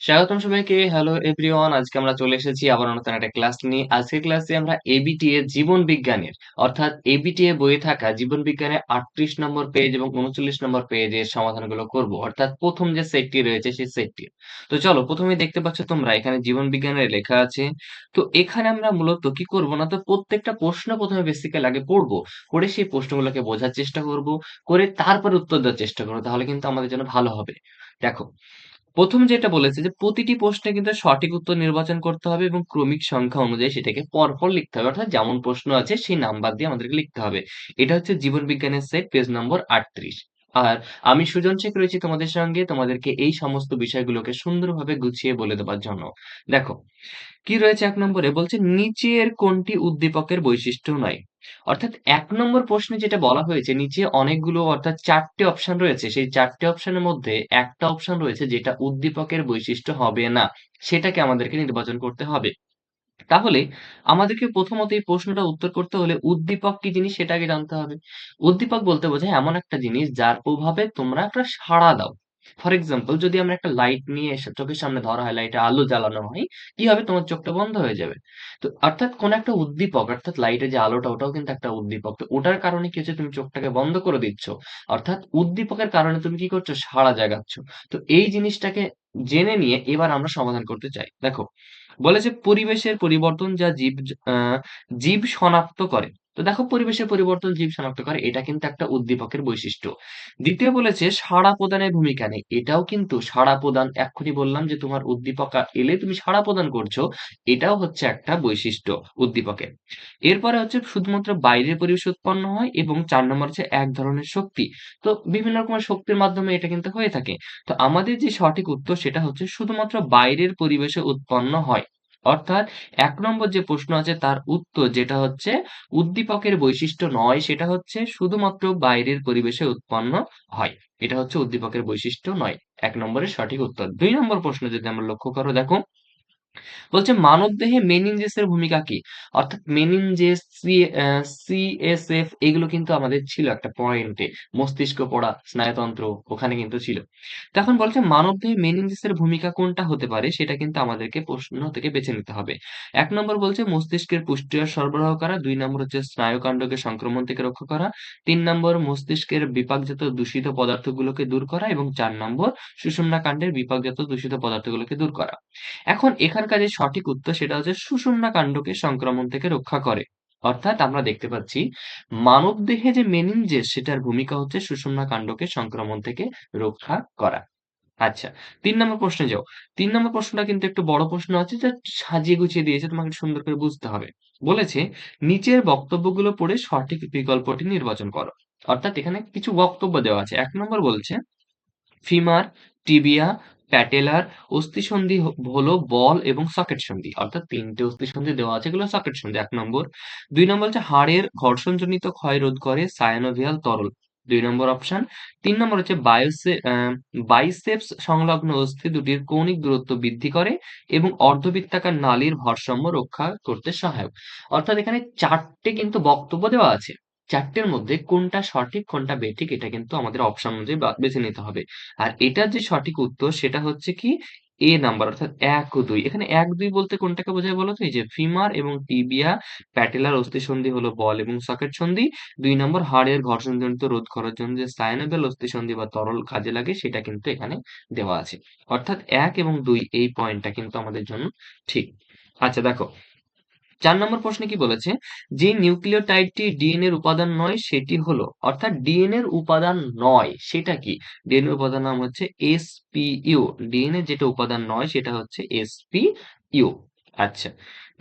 স্বাগতম সবাইকে। Hello everyone. আজকে আমরা চলে এসেছি আবার নতুন একটা ক্লাস নিয়ে। আজকের ক্লাসে আমরা এবিটিএ জীবন বিজ্ঞানের অর্থাৎ এবিটিএ বইয়ে থাকা জীবন বিজ্ঞানের 38 নম্বর পেজ এবং 39 নম্বর পেজের সমাধানগুলো করব। অর্থাৎ প্রথম যে সেটটি রয়েছে সেই সেটটি। তো চলো, প্রথমে দেখতে পাচ্ছ তোমরা এখানে জীবন বিজ্ঞানের লেখা আছে। তো এখানে আমরা মূলত কি করব না, তো প্রত্যেকটা প্রশ্ন প্রথমে বেসিক্যালি আগে পড়বো, পড়ে সেই প্রশ্নগুলোকে বোঝার চেষ্টা করব, করে তারপরে উত্তর দেওয়ার চেষ্টা করবো। তাহলে কিন্তু আমাদের জন্য ভালো হবে। দেখো, প্রথম যেটা বলেছে যে প্রতিটি প্রশ্নে কিন্তু সঠিক উত্তর নির্বাচন করতে হবে এবং ক্রমিক সংখ্যা অনুযায়ী সেটাকে পরপর লিখতে হবে, অর্থাৎ যেমন প্রশ্ন আছে সেই নাম্বার দিয়ে আমাদেরকে লিখতে হবে। এটা হচ্ছে জীবন বিজ্ঞানের সেট, পেজ নম্বর 38। আর আমি সুজন শেখ রয়েছি তোমাদের সঙ্গে, তোমাদেরকে এই সমস্ত বিষয়গুলোকে সুন্দরভাবে গুছিয়ে বলে দেওয়ার জন্য। দেখো, কি রয়েছে এক নম্বরে, বলছে নিচের কোনটি উদ্দীপকের বৈশিষ্ট্য নয়। অর্থাৎ এক নম্বর প্রশ্নে যেটা বলা হয়েছে, নিচে অনেকগুলো অর্থাৎ চারটে অপশন রয়েছে, সেই চারটে অপশনের মধ্যে একটা অপশন রয়েছে যেটা উদ্দীপকের বৈশিষ্ট্য হবে না, সেটাকে আমাদেরকে নির্বাচন করতে হবে। তাহলে আমাদেরকে প্রথমত এই প্রশ্নটা উত্তর করতে হলে উদ্দীপক কি জিনিস সেটা আগে জানতে হবে। উদ্দীপক বলতে বোঝায় এমন একটা জিনিস যার প্রভাবে তোমরা একটা সাড়া দাও। ফর এক্সাম্পল, যদি আমরা একটা লাইট নিয়ে চোখের সামনে ধরা হয়, লাইটে আলো জ্বালানো হয়, কি হবে? তোমার চোখটা বন্ধ হয়ে যাবে। তো অর্থাৎ কোন একটা উদ্দীপক, অর্থাৎ লাইটের যে আলোটা ওটাও কিন্তু একটা উদ্দীপক। তো ওটার কারণে কি হচ্ছে, তুমি চোখটাকে বন্ধ করে দিচ্ছ। অর্থাৎ উদ্দীপকের কারণে তুমি কি করছো, সাড়া জাগাচ্ছ। তো এই জিনিসটাকে জেনে নিয়ে এবার আমরা সমাধান করতে চাই। দেখো, বলেছে পরিবেশের পরিবর্তন যা জীব শনাক্ত করে। তো দেখো, পরিবেশের পরিবর্তন জীব শনাক্ত করে, এটা কিন্তু একটা উদ্দীপকের বৈশিষ্ট্য। দ্বিতীয় বলেছে সাড়া প্রদানের ভূমিকা নেই। এটাও কিন্তু সাড়া প্রদান, এক্ষুনি বললাম যে তোমার উদ্দীপক এলে তুমি সাড়া প্রদান করছো, এটাও হচ্ছে একটা বৈশিষ্ট্য উদ্দীপকের। এরপরে হচ্ছে শুধুমাত্র বাইরের পরিবেশে উৎপন্ন হয়, এবং ৪ নম্বর হচ্ছে এক ধরনের শক্তি। তো বিভিন্ন রকমের শক্তির মাধ্যমে এটা কিন্তু হয়ে থাকে। তো আমাদের যে সঠিক উত্তর সেটা হচ্ছে শুধুমাত্র বাইরের পরিবেশে উৎপন্ন হয়। অর্থাৎ ১ নম্বর যে প্রশ্ন আছে তার উত্তর যেটা হচ্ছে উদ্দীপকের বৈশিষ্ট্য নয়, সেটা হচ্ছে শুধুমাত্র বাইরের পরিবেশে উৎপন্ন হয়। এটা হচ্ছে উদ্দীপকের বৈশিষ্ট্য নয়। ১ নম্বরের সঠিক উত্তর। ২ নম্বর প্রশ্ন যদি আমরা লক্ষ্য করো, দেখো, বলছে মানবদেহে মেনিনজেসের ভূমিকা কি? অর্থাৎ মেনিনজেস, সিএসএফ এগুলো কিন্তু আমাদের ছিল একটা পয়েন্টে। মস্তিষ্ক পড়া, স্নায়ুতন্ত্র ওখানে কিন্তু ছিল। তো এখন বলছে মানবদেহে মেনিনজেসের ভূমিকা কোনটা হতে পারে, সেটা কিন্তু আমাদেরকে প্রশ্ন থেকে বেছে নিতে হবে। ১ নম্বর বলছে মস্তিষ্কের পুষ্টির সরবরাহ করা, ২ নম্বর হচ্ছে স্নায়ুকাণ্ডকে সংক্রমণ থেকে রক্ষা করা, ৩ নম্বর মস্তিষ্কের বিপাকজাত দূষিত পদার্থগুলোকে দূর করা, এবং ৪ নম্বর সুষুম্না কাণ্ডের বিপাকজাত দূষিত পদার্থগুলোকে দূর করা। এখন এখানকার যে সঠিক উত্তর সেটা হচ্ছে সুষুম্না কাণ্ডকে সংক্রমণ থেকে রক্ষা করে। অর্থাৎ আমরা দেখতে পাচ্ছি মানবদেহে যে মেনিনজেস সেটার ভূমিকা হচ্ছে সুষুম্না কাণ্ডকে সংক্রমণ থেকে রক্ষা করা। আচ্ছা, ৩ নম্বর প্রশ্নে যাও। ৩ নম্বর প্রশ্নটা কিন্তু একটু বড় প্রশ্ন আছে, যা সাজিয়ে গুছিয়ে দিয়েছে, তোমাকে সুন্দর করে বুঝতে হবে। বলেছে নিচের বক্তব্যগুলো পড়ে সঠিক বিকল্পটি নির্বাচন করো। অর্থাৎ এখানে কিছু বক্তব্য দেওয়া আছে। ১ নম্বর বলছে ফিমার, টিবিয়া, প্যাটেলার অস্থিসন্ধি হলো বল এবং সকেট সন্ধি। অর্থাৎ ৩ টে অস্থিসন্ধি দেওয়া আছে, এগুলো সকেট সন্ধি ১ নম্বর। ২ নম্বর হচ্ছে হাড়ের ঘর্ষণজনিত ক্ষয় রোধ করে সায়ানোভিয়াল তরল। ২ নম্বর অপশন। ৩ নম্বর হচ্ছে বাইসেপস সংলগ্ন অস্থি দুটির কৌণিক দূরত্ব বৃদ্ধি করে এবং অর্ধবৃত্তাকার নালীর ভারসাম্য রক্ষা করতে সহায়ক। অর্থাৎ এখানে ৪ টে কিন্তু বক্তব্য দেওয়া আছে। ৪ টের মধ্যে কোনটা সঠিক কোনটা বেঠিক এটা কিন্তু আমাদের অপশন অনুযায়ী বেছে নিতে হবে। আর এটার যে সঠিক উত্তর সেটা হচ্ছে কি এ নাম্বার, অর্থাৎ ১ ও ২। এখানে ১, ২ বলতে কোনটাকে বোঝায় বলো তো? এই যে ফিমার এবং টিবিয়া প্যাটেলার অস্থিসন্ধি হলো বল এবং সকেট সন্ধি। ২ নম্বর হাড়ের ঘর্ষণজনিত রোধ করার জন্য যে সায়ানোভিয়াল অস্থিসন্ধি বা তরল কাজে লাগে সেটা কিন্তু এখানে দেওয়া আছে। অর্থাৎ ১ এবং ২ এই পয়েন্টটা কিন্তু আমাদের জন্য ঠিক। আচ্ছা দেখো, ৪ নম্বর প্রশ্নে কি বলেছে? যে নিউক্লিওটাইডটি ডিএনএ এর উপাদান নয় সেটি হলো, অর্থাৎ ডিএনএ এর উপাদান নয় সেটা কি? ডিএনএ এর উপাদান নাম হচ্ছে এসপিইউ। ডিএনএ যেটা উপাদান নয় সেটা হচ্ছে এসপিইউ। আচ্ছা,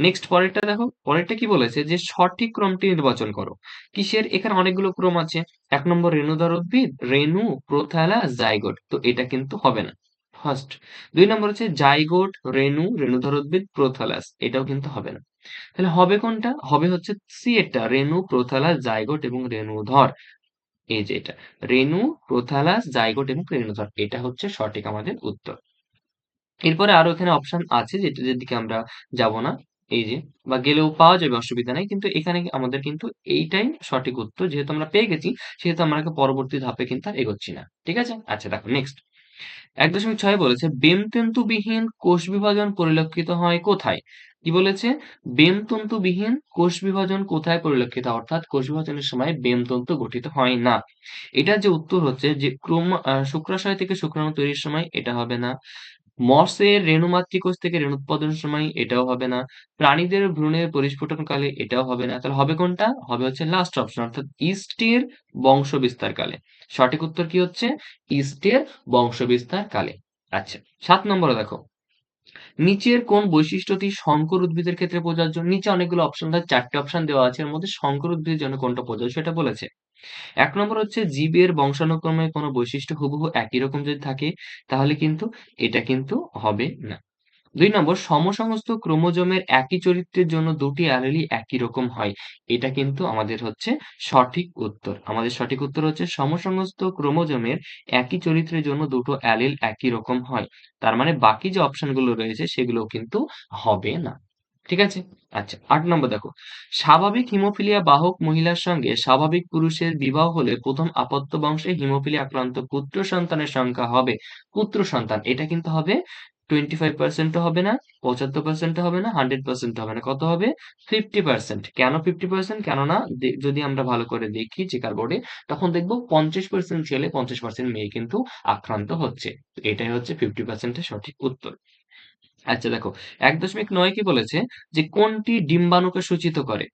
নেক্সট পরেরটা দেখো, পরেরটা কি বলেছে? যে সঠিক ক্রমটি নির্বাচন করো। কিসের? এখানে অনেকগুলো ক্রম আছে। ১ নম্বর রেণুধর উদ্ভিদ, রেণু, প্রোথ্যালা, জাইগোট। তো এটা কিন্তু হবে না। ফার্স্ট। ২ নম্বর হচ্ছে জাইগোট, রেণু, রেণুধর উদ্ভিদ, প্রোথালাস। এটাও কিন্তু হবে না। তাহলে হবে কোনটা? হবে হচ্ছে সি এরটা, রেণু, প্রোথালাস, জাইগোট এবং রেণুধর। এই যে এটা, রেণু, প্রোথালাস, জাইগোট এবং রেণুধর। এটা হচ্ছে সঠিক আমাদের উত্তর। এরপরে আরো এখানে অপশন আছে যেটার দিকে আমরা যাব না। এই যে, বা গেলেও পাওয়া যাবে, অসুবিধা নাই। কিন্তু এখানে আমাদের কিন্তু এইটাই সঠিক উত্তর। যেহেতু আমরা পেয়ে গেছি সেহেতু আমরা পরবর্তী ধাপে কিন্তু আর এগোচ্ছি না। ঠিক আছে? আচ্ছা দেখো নেক্সট। ১.৬ বলেছে বেমতন্তুবিহীন কোষ বিভাজন পরিলক্ষিত হয় কোথায়? কি বলেছে? বেমতন্তুবিহীন কোষ বিভাজন কোথায় পরিলক্ষিত হয়? অর্থাৎ কোষ বিভাজনের সময় বেমতন্তু গঠিত হয় না। এটার যে উত্তর হচ্ছে যে শুক্রাশয় থেকে শুক্রাণু তৈরির সময় এটা হবে না। মসের রেণু মাতৃকোষ থেকে রেণু উৎপাদনের সময় এটাও হবে না। প্রাণীদের ভ্রূণের পরিস্ফুটনকালে এটাও হবে না। তাহলে হবে কোনটা? হবে হচ্ছে লাস্ট অপশন অর্থাৎ ইস্টের বংশবিস্তারকালে। সঠিক উত্তর কি হচ্ছে? ইস্টের বংশবিস্তারকালে। আচ্ছা, ৭ নম্বরে দেখো। নিচের কোন বৈশিষ্ট্যটি সংকর উদ্ভিদের ক্ষেত্রে প্রযোজ্য? নিচে অনেকগুলো অপশন ৪ টে অপশন দেওয়া আছে। এর মধ্যে সংকর উদ্ভিদের জন্য কোনটা প্রযোজ্য সেটা বলেছে। ১ নম্বর হচ্ছে জীবের বংশানুক্রমে কোনো বৈশিষ্ট্য হুবহু একই রকম যদি থাকে তাহলে কিন্তু এটা কিন্তু হবে না। ২ নম্বর সমসংস্থ ক্রোমোজোমের একই চরিত্রের জন্য দুটি অ্যালিলই একই রকম হয়। এটা কিন্তু আমাদের হচ্ছে সঠিক উত্তর। আমাদের সঠিক উত্তর হচ্ছে সমসংস্থ ক্রোমোজোমের একই চরিত্রের জন্য দুটো অ্যালিল একই রকম হয়। তার মানে বাকি যে অপশনগুলো রয়েছে সেগুলোও কিন্তু হবে না। ঠিক আছে? আচ্ছা, ৮ নম্বর দেখো। স্বাভাবিক হিমোফিলিয়া বাহক মহিলার সঙ্গে স্বাভাবিক পুরুষের বিবাহ হলে প্রথম আপত্য বংশে হিমোফিলিয়া আক্রান্ত পুত্র সন্তানের সংখ্যা হবে। পুত্র সন্তান এটা কিন্তু হবে 25% ও হবে না, 75% ও হবে না, 100% হবে না। কত হবে? 50%। কেন 50%? কেননা যদি আমরা ভালো করে দেখি চেকার বোর্ডে তখন দেখব 50% ছেলে 50% মেয়ে কিন্তু আক্রান্ত হচ্ছে। তো এটাই হচ্ছে 50% এর সঠিক উত্তর। আচ্ছা দেখো ১.৯ কি বলেছে যে কোনটি ডিম্বাণুকে সূচিত করে?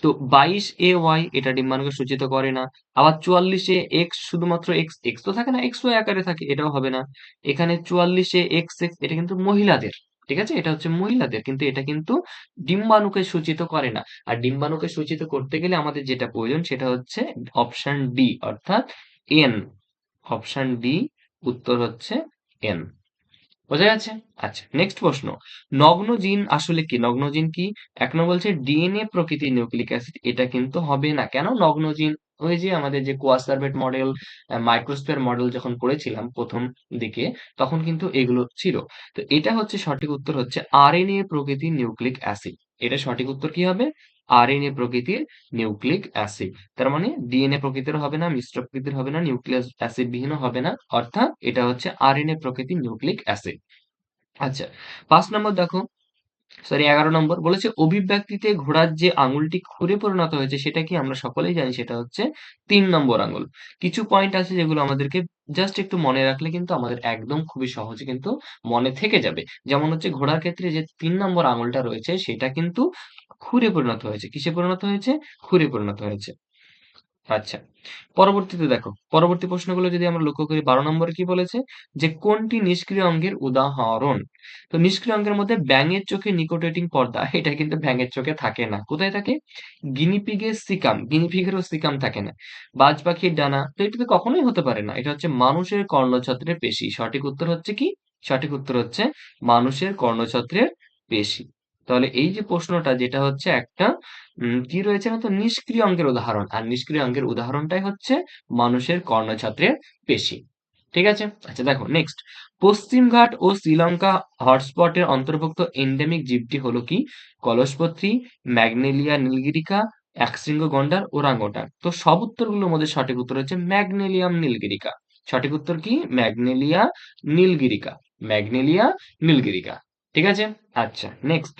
তো 22 AY এটা ডিম্বাণুকে সূচিত করে না। আবার 44 A X শুধুমাত্র X তো থাকে না, XY আকারে থাকে এটাও হবে না। এখানে 44 A XX এটা কিন্তু মহিলাদের। ঠিক আছে? এটা হচ্ছে মহিলাদের কিন্তু এটা কিন্তু ডিম্বাণুকে সূচিত করে না। আর ডিম্বাণুকে সূচিত করতে গেলে আমাদের যেটা প্রয়োজন সেটা হচ্ছে অপশন ডি অর্থাৎ N। অপশন ডি উত্তর হচ্ছে N। বোঝা যাচ্ছে? আচ্ছা, নেক্সট প্রশ্ন। নগ্ন জিন আসলে কি? নগ্ন জিন কি? ১ নম্বর বলছে ডিএনএ প্রকৃতির নিউক্লিক অ্যাসিড। এটা কিন্তু হবে না। কেন? নগ্ন জিন ওই যে আমাদের যে কোয়াসারভেট মডেল, মাইক্রোস্ফিয়ার মডেল যখন পড়েছিলাম ১ম দিকে তখন কিন্তু এগুলো ছিল। তো এটা হচ্ছে সঠিক উত্তর হচ্ছে আরএনএ প্রকৃতির নিউক্লিক অ্যাসিড। এটা সঠিক উত্তর কি হবে? আরএনএ প্রকৃতির নিউক্লিক অ্যাসিড। তার মানে ডিএনএ প্রকৃতির হবে না, মিশ্র প্রকৃতির হবে না, নিউক্লিয়াস অ্যাসিড বিহীনও হবে না। অর্থাৎ এটা হচ্ছে আরএনএ প্রকৃতির নিউক্লিক অ্যাসিড। আচ্ছা, ৫ নম্বর দেখো, সরি ১১ নম্বর বলেছে অভিব্যক্তিতে ঘোড়ার যে আঙুলটি খুরে পরিণত হয়েছে সেটা কি? আমরা সকলেই জানি সেটা হচ্ছে ৩ নম্বর আঙুল। কিছু পয়েন্ট আছে যেগুলো আমাদেরকে জাস্ট একটু মনে রাখলে কিন্তু আমাদের একদম খুবই সহজে কিন্তু মনে থেকে যাবে। যেমন হচ্ছে ঘোড়ার ক্ষেত্রে যে ৩ নম্বর আঙুলটা রয়েছে সেটা কিন্তু খুরে পরিণত হয়েছে। কিসে পরিণত হয়েছে? খুরে পরিণত হয়েছে। আচ্ছা। পরবর্তীতে দেখো, পরবর্তী প্রশ্নগুলো যদি আমরা লক্ষ্য করি ১২ নম্বরে কি বলেছে? যে কোনটি নিষ্ক্রিয় অঙ্গের উদাহরণ? তো নিষ্ক্রিয় অঙ্গের মধ্যে ব্যাঙের চোখে নিকোটেটিং পর্দা এটা কিন্তু ব্যাঙের চোখে থাকে না। কোথায় থাকে? গিনিপিগের সিকাম, গিনিপিগেরও সিকাম থাকে না। বাজ পাখির ডানা, তো এটা তো কখনোই হতে পারে না। এটা হচ্ছে মানুষের কর্ণছত্রের পেশি। সঠিক উত্তর হচ্ছে কি? সঠিক উত্তর হচ্ছে মানুষের কর্ণছত্রের পেশি। তাহলে এই যে প্রশ্নটা যেটা হচ্ছে একটা কি রয়েছে না তো নিষ্ক্রিয় অঙ্গের উদাহরণ। আর নিষ্ক্রিয় অঙ্গের উদাহরণটাই হচ্ছে মানুষের কর্ণছত্রের পেশি। ঠিক আছে? আচ্ছা দেখো নেক্সট। পশ্চিমঘাট ও শ্রীলঙ্কা হটস্পটের অন্তর্ভুক্ত এন্ডেমিক জীবটি হলো কি? কলসপত্রী, ম্যাগনেলিয়া নীলগিরিকা, একশৃঙ্গ গন্ডার, ওরাংওটাং। তো সব উত্তরগুলোর মধ্যে সঠিক উত্তর হচ্ছে ম্যাগনেলিয়াম নীলগিরিকা। সঠিক উত্তর কি? ম্যাগনেলিয়া নীলগিরিকা। ম্যাগনেলিয়া নীলগিরিকা। ঠিক আছে? আচ্ছা নেক্সট।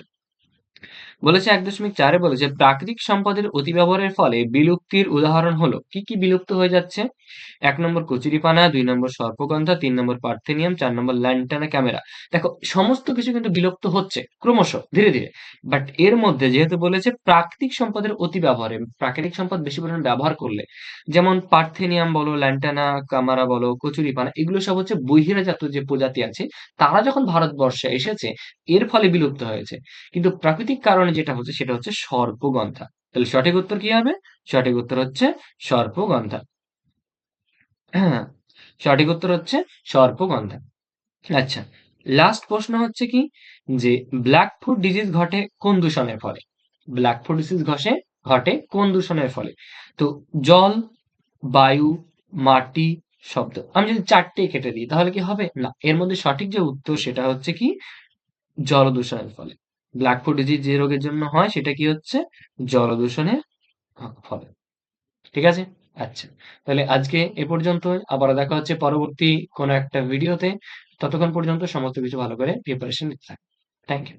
বলেছে ১.৪ এ বলেছে প্রাকৃতিক সম্পদের অতিব্যবহারের ফলে বিলুপ্তির উদাহরণ হলো কি কি বিলুপ্ত হয়ে যাচ্ছে? ১ নম্বর কচুরিপানা, ২ নম্বর সর্পগন্ধা, ৩ নম্বর পার্থেনিয়াম, ৪ নম্বর ল্যান্টানা ক্যামেরা। দেখো সমস্ত কিছু কিন্তু বিলুপ্ত হচ্ছে ক্রমশ ধীরে ধীরে। বাট এর মধ্যে যেহেতু বলেছে প্রাকৃতিক সম্পদের অতিব্যবহারে, প্রাকৃতিক সম্পদ বেশি পরিমাণে ব্যবহার করলে যেমন পার্থেনিয়াম বলো, ল্যান্টানা ক্যামেরা বলো, কচুরিপানা এগুলো সব হচ্ছে বহিরাজাত যে প্রজাতি আছে তারা যখন ভারতবর্ষে এসেছে এর ফলে বিলুপ্ত হয়েছে। কিন্তু প্রাকৃতিক কারণে যেটা হচ্ছে সেটা হচ্ছে সর্পগন্ধা। তাহলে সঠিক উত্তর কি হবে? সঠিক উত্তর হচ্ছে সর্পগন্ধা। হ্যাঁ, সঠিক উত্তর হচ্ছে সর্পগন্ধা। আচ্ছা, লাস্ট প্রশ্ন হচ্ছে কি যে ব্ল্যাক ফুট ডিজিজ ঘটে কোন দূষণের ফলে? ব্ল্যাক ফুট ডিজিজ ঘটে কোন দূষণের ফলে? তো জল, বায়ু, মাটি, শব্দ। আমি যদি ৪ টেই কেটে দিই তাহলে কি হবে? না। এর মধ্যে সঠিক যে উত্তর সেটা হচ্ছে কি জলদূষণের ফলে। ব্ল্যাক ফুট ডিজিজ যে রোগের জন্য হয় সেটা কি হচ্ছে? জলদূষণের ফলে। ঠিক আছে? আচ্ছা। তাহলে আজকে এ পর্যন্তই। আবারও দেখা হচ্ছে পরবর্তী কোনো একটা ভিডিওতে। ততক্ষণ পর্যন্ত সমস্ত কিছু ভালো করে প্রিপারেশন নিতে থাকুন। Thank you.